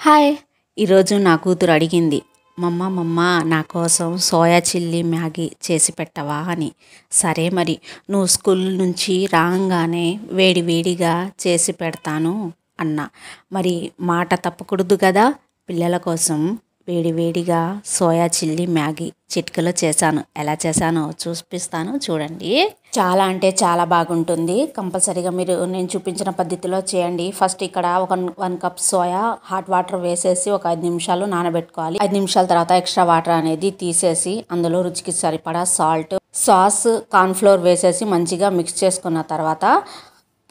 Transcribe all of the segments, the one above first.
Hi! ఈరోజు నా కూతురు అడిగింది, మమ్మ నా కోసం సోయా చిల్లీ మ్యాగీ చేసి పెట్టవా అని. సరే మరి, నువ్వు స్కూల్ నుంచి రాగానే వేడి వేడిగా చేసి పెడతాను అన్నా. మరి మాట తప్పకూడదు కదా. పిల్లల కోసం వేడి వేడిగా సోయా చిల్లీ మ్యాగీ చిటికలో చేశాను. ఎలా చేశానో చూపిస్తాను చూడండి. చాలా అంటే చాలా బాగుంటుంది. కంపల్సరీగా మీరు నేను చూపించిన పద్ధతిలో చేయండి. ఫస్ట్ ఇక్కడ ఒక 1 కప్ సోయా హాట్ వాటర్ వేసేసి ఒక 5 నిమిషాలు నానబెట్టుకోవాలి. 5 నిమిషాల తర్వాత ఎక్స్ట్రా వాటర్ అనేది తీసేసి అందులో రుచికి సరిపడా సాల్ట్, సాస్, కార్న్ఫ్లోర్ వేసేసి మంచిగా మిక్స్ చేసుకున్న తర్వాత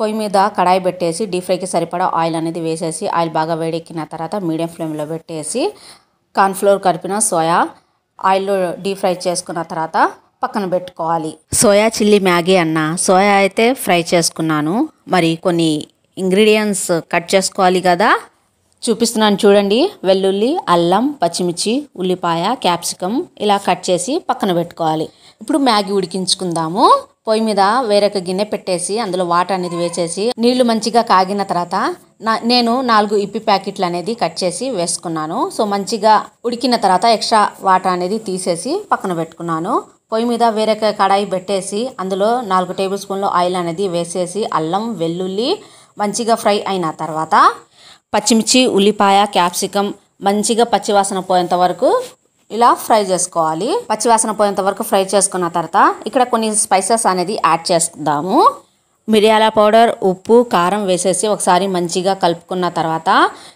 పొయ్యి మీద కడాయి పెట్టేసి డీప్ ఫ్రైకి సరిపడా ఆయిల్ అనేది వేసేసి ఆయిల్ బాగా వేడెక్కిన తర్వాత మీడియం ఫ్లేమ్లో పెట్టేసి కార్న్ఫ్లోర్ కలిపిన సోయా ఆయిల్లో డీప్ ఫ్రై చేసుకున్న తర్వాత పక్కన పెట్టుకోవాలి. సోయా చిల్లీ మ్యాగీ అన్న సోయా అయితే ఫ్రై చేసుకున్నాను. మరి కొన్ని ఇంగ్రీడియంట్స్ కట్ చేసుకోవాలి కదా, చూపిస్తున్నాను చూడండి. వెల్లుల్లి, అల్లం, పచ్చిమిర్చి, ఉల్లిపాయ, క్యాప్సికమ్ ఇలా కట్ చేసి పక్కన పెట్టుకోవాలి. ఇప్పుడు మ్యాగీ ఉడికించుకుందాము. పొయ్యి మీద వేరొక గిన్నె పెట్టేసి అందులో వాటర్ అనేది వేసేసి నీళ్లు మంచిగా కాగిన తర్వాత నేను 4 ఇప్పి ప్యాకెట్లు అనేది కట్ చేసి వేసుకున్నాను. సో మంచిగా ఉడికిన తర్వాత ఎక్స్ట్రా వాటర్ అనేది తీసేసి పక్కన పెట్టుకున్నాను. పొయ్యి మీద వేరొక కడాయి పెట్టేసి అందులో 4 టేబుల్ స్పూన్ల ఆయిల్ అనేది వేసేసి అల్లం, వెల్లుల్లి మంచిగా ఫ్రై అయిన తర్వాత పచ్చిమిర్చి, ఉల్లిపాయ, క్యాప్సికమ్ మంచిగా పచ్చివాసన పోయేంత వరకు ఇలా ఫ్రై చేసుకోవాలి. పచ్చివాసన పోయేంత వరకు ఫ్రై చేసుకున్న తర్వాత ఇక్కడ కొన్ని స్పైసెస్ అనేది యాడ్ చేసుకుందాము. మిరియాల పౌడర్, ఉప్పు, కారం వేసేసి ఒకసారి మంచిగా కలుపుకున్న తర్వాత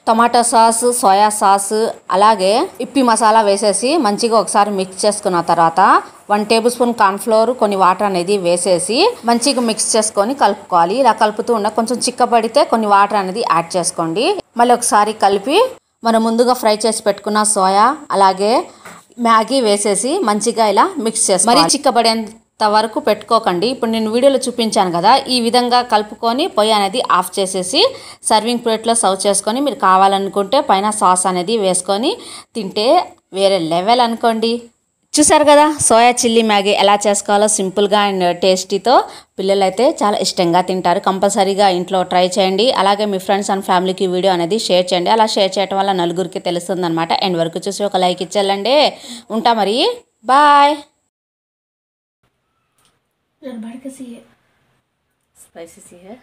టమాటో సాస్, సోయా సాస్ అలాగే ఇప్పి మసాలా వేసేసి మంచిగా ఒకసారి మిక్స్ చేసుకున్న తర్వాత 1 టేబుల్ స్పూన్ కార్న్ఫ్లోర్, కొన్ని వాటర్ అనేది వేసేసి మంచిగా మిక్స్ చేసుకొని కలుపుకోవాలి. ఇలా కలుపుతూ ఉన్న కొంచెం చిక్కబడితే కొన్ని వాటర్ అనేది యాడ్ చేసుకోండి. మళ్ళీ ఒకసారి కలిపి మనం ముందుగా ఫ్రై చేసి పెట్టుకున్న సోయా అలాగే మ్యాగీ వేసేసి మంచిగా ఇలా మిక్స్ చేసి మరీ చిక్కబడేంత వరకు పెట్టుకోకండి. ఇప్పుడు నేను వీడియోలో చూపించాను కదా, ఈ విధంగా కలుపుకొని పొయ్యి అనేది ఆఫ్ చేసేసి సర్వింగ్ ప్లేట్లో సర్వ్ చేసుకొని మీరు కావాలనుకుంటే పైన సాస్ అనేది వేసుకొని తింటే వేరే లెవెల్ అనుకోండి. చూసారు కదా సోయా చిల్లీ మ్యాగీ ఎలా చేసుకోవాలో సింపుల్గా అండ్ టేస్టీతో. పిల్లలు అయితే చాలా ఇష్టంగా తింటారు. కంపల్సరీగా ఇంట్లో ట్రై చేయండి. అలాగే మీ ఫ్రెండ్స్ అండ్ ఫ్యామిలీకి వీడియో అనేది షేర్ చేయండి. అలా షేర్ చేయడం వల్ల నలుగురికి తెలుస్తుంది అనమాట. ఎండ్ వరకు చూసి ఒక లైక్ ఇచ్చేయాలండి. ఉంటా మరి, బాయ్. स्पाइसी है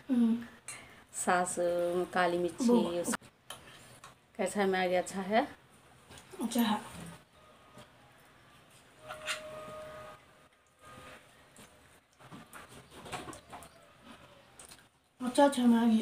सास, काली मिर्ची, कैसा है मैगी? अच्छा है, अच्छा है. अच्छा मैगी.